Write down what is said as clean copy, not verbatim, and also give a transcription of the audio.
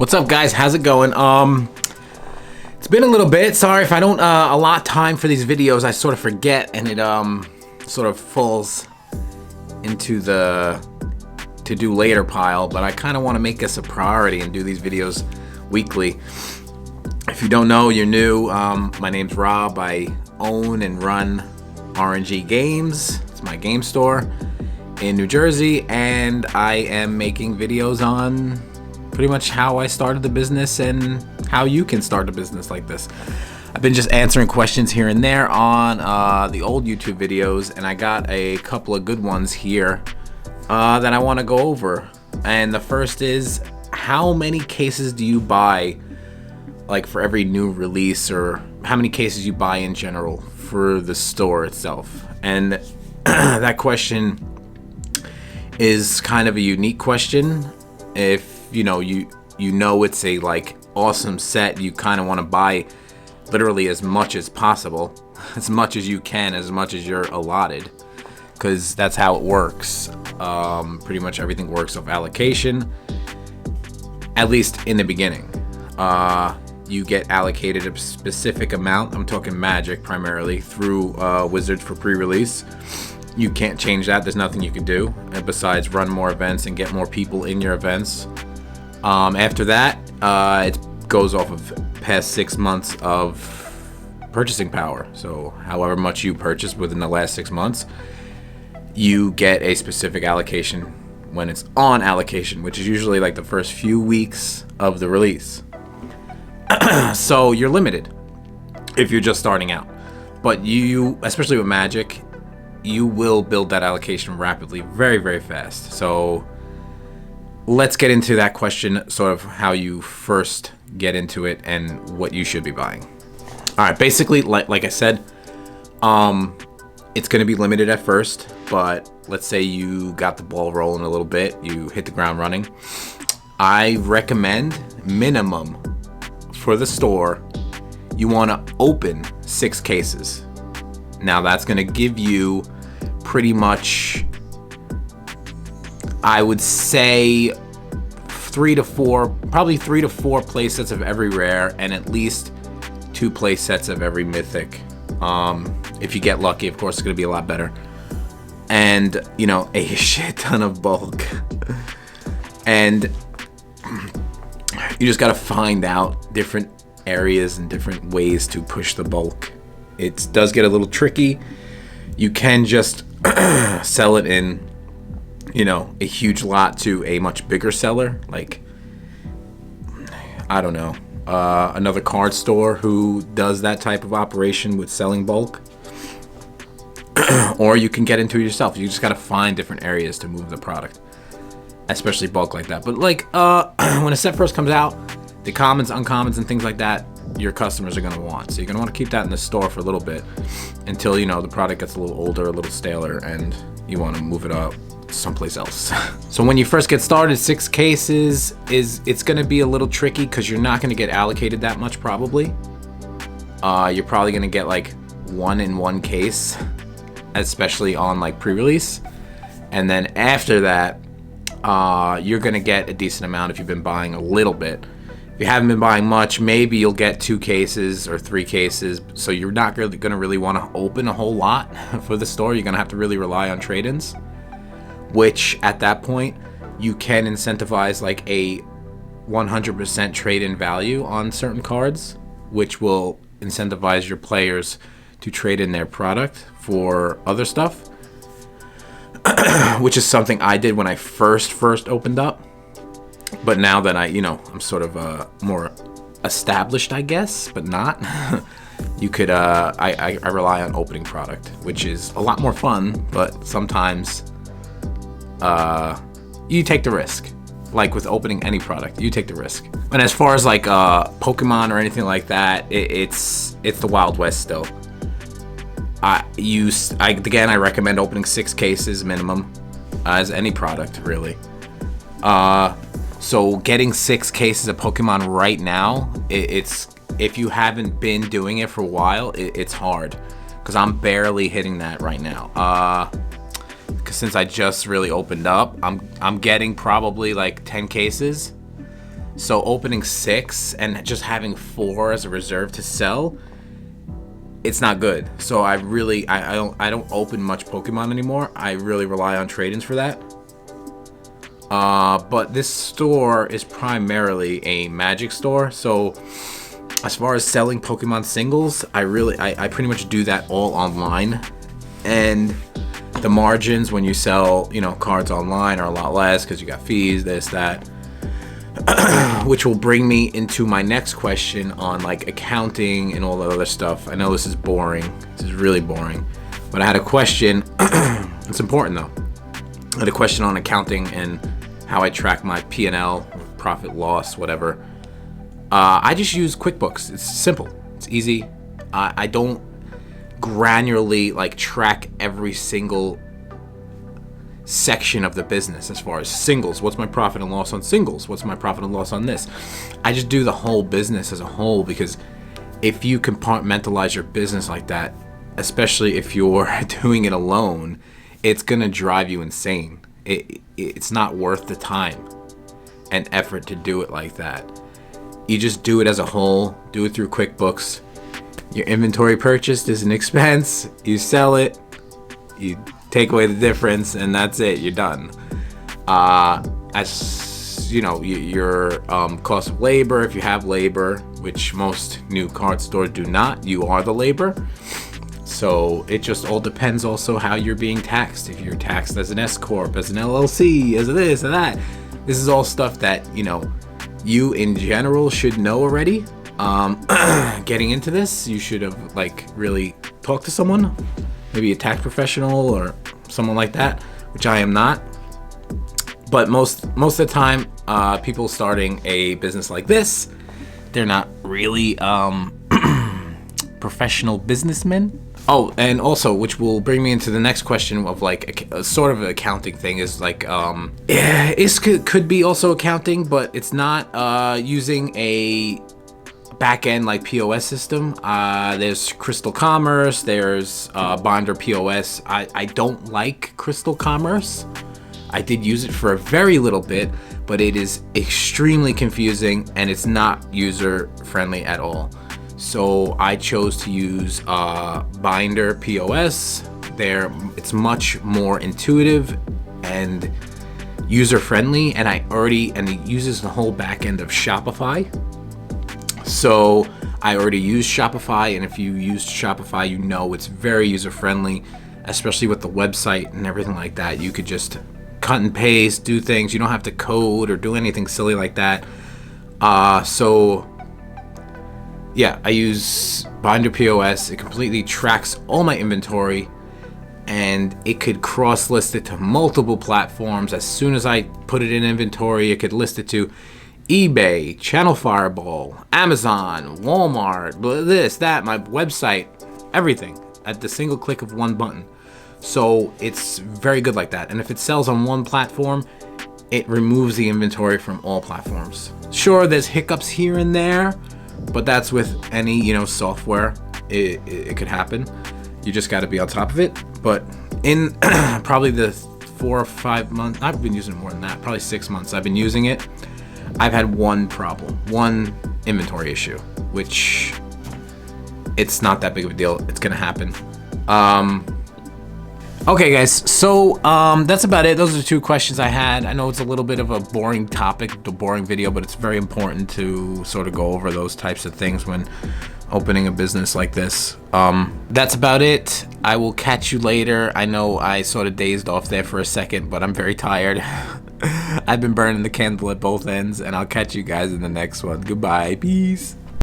What's up, guys? How's it going? It's been a little bit. Sorry if I don't allot time for these videos. I sort of forget, and it sort of falls into the to do later pile. But I kind of want to make this a priority and do these videos weekly. If you don't know, you're new. My name's Rob. I own and run RNG-Gamez. It's my game store in New Jersey, and I am making videos on pretty much how I started the business and how you can start a business like this. I've been just answering questions here and there on the old YouTube videos, and I got a couple of good ones here that I want to go over. And the first is, how many cases do you buy, like for every new release, or how many cases you buy in general for the store itself? And that question is kind of a unique question. If you know it's a like awesome set, you kind of want to buy literally as much as possible, as much as you can, as much as you're allotted, because that's how it works. Pretty much everything works off allocation, at least in the beginning. You get allocated a specific amount. I'm talking Magic primarily, through Wizards for pre-release. You can't change that. There's nothing you can do besides run more events and get more people in your events. After that, it goes off of past 6 months of purchasing power. So however much you purchased within the last 6 months, you get a specific allocation when it's on allocation, which is usually like the first few weeks of the release. So you're limited if you're just starting out. But you, especially with Magic, you will build that allocation rapidly, very, very fast. So let's get into that question, sort of how you first get into it and what you should be buying. All right, basically, like I said, it's going to be limited at first, but let's say you got the ball rolling a little bit, you hit the ground running. I recommend minimum for the store, you want to open 6 cases. Now that's going to give you pretty much, I would say, 3 to 4, probably 3 to 4 play sets of every rare, and at least 2 play sets of every mythic. If you get lucky, of course, it's going to be a lot better. And, you know, a shit ton of bulk. And you just got to find out different areas and different ways to push the bulk. It does get a little tricky. You can just sell it in, you know, a huge lot to a much bigger seller, like, I don't know, another card store who does that type of operation with selling bulk. Or you can get into it yourself. You just got to find different areas to move the product, especially bulk like that. But like when a set first comes out, the commons, uncommons, and things like that, your customers are going to want. So you're going to want to keep that in the store for a little bit until, you know, the product gets a little older, a little staler, and you want to move it up someplace else. So when you first get started, 6 cases it's going to be a little tricky because you're not going to get allocated that much probably. You're probably going to get like 1 in 1 case, especially on like pre-release. And then after that, you're going to get a decent amount if you've been buying a little bit. If you haven't been buying much, maybe you'll get 2 cases or 3 cases. So you're not really going to really want to open a whole lot for the store. You're going to have to really rely on trade-ins, which at that point you can incentivize like a 100% trade-in value on certain cards, which will incentivize your players to trade in their product for other stuff, which is something I did when I first opened up. But now that I'm sort of more established, I guess, but not. You could, I rely on opening product, which is a lot more fun, but sometimes you take the risk. Like with opening any product, you take the risk. And as far as like Pokemon or anything like that, it's the Wild West still. Again, I recommend opening 6 cases minimum, as any product really. So getting 6 cases of Pokemon right now, it's, if you haven't been doing it for a while, it's hard, because I'm barely hitting that right now. Since I just really opened up, I'm getting probably like 10 cases, So opening 6 and just having 4 as a reserve to sell, it's not good. So I don't open much Pokemon anymore. I really rely on trade-ins for that. But this store is primarily a Magic store. So as far as selling Pokemon singles, I pretty much do that all online. And the margins when you sell, you know, cards online are a lot less because you got fees, this, that. Which will bring me into my next question on like accounting and all that other stuff. I know this is boring. This is really boring. But I had a question. It's important though. I had a question on accounting and how I track my P&L, profit, loss, whatever. I just use QuickBooks. It's simple. It's easy. I don't granularly like track every single section of the business as far as singles. What's my profit and loss on singles? What's my profit and loss on this? I just do the whole business as a whole, because if you compartmentalize your business like that, especially if you're doing it alone, it's gonna drive you insane. It's not worth the time and effort to do it like that. You just do it as a whole. Do it through QuickBooks. Your inventory purchased is an expense. You sell it. You take away the difference, and that's it. You're done. As you know, your cost of labor, if you have labor, which most new card stores do not, you are the labor. So it just all depends also how you're being taxed. If you're taxed as an S corp, as an LLC, as this and that. This is all stuff that, you know, you in general should know already. Getting into this, you should have like really talked to someone, maybe a tax professional or someone like that, which I am not. But most of the time, people starting a business like this, they're not really professional businessmen. Oh, and also, which will bring me into the next question of like a sort of an accounting thing, is like, yeah, it could be also accounting, but it's not using a back-end like POS system. There's Crystal Commerce, there's Binder POS. I don't like Crystal Commerce. I did use it for a very little bit, but it is extremely confusing and it's not user-friendly at all. So I chose to use Binder POS. It's much more intuitive and user-friendly, and it uses the whole back end of Shopify. So I already used Shopify, and if you used Shopify, you know it's very user-friendly, especially with the website and everything like that. You could just cut and paste, do things. You don't have to code or do anything silly like that. So yeah, I use Binder POS. It completely tracks all my inventory, and it could cross-list it to multiple platforms. As soon as I put it in inventory, it could list it to eBay, Channel Fireball, Amazon, Walmart, this, that, my website, everything at the single click of one button. So it's very good like that. And if it sells on one platform, it removes the inventory from all platforms. Sure, there's hiccups here and there, but that's with any, you know, software. It could happen. You just got to be on top of it. But in probably the 4 or 5 months, I've been using it more than that, probably 6 months I've been using it, I've had one problem, one inventory issue, which it's not that big of a deal. It's gonna happen. Okay, guys, so that's about it. Those are the 2 questions I had. I know it's a little bit of a boring topic, a boring video, but it's very important to sort of go over those types of things when opening a business like this. That's about it. I will catch you later. I know I sort of dazed off there for a second, but I'm very tired. I've been burning the candle at both ends, and I'll catch you guys in the next one. Goodbye. Peace.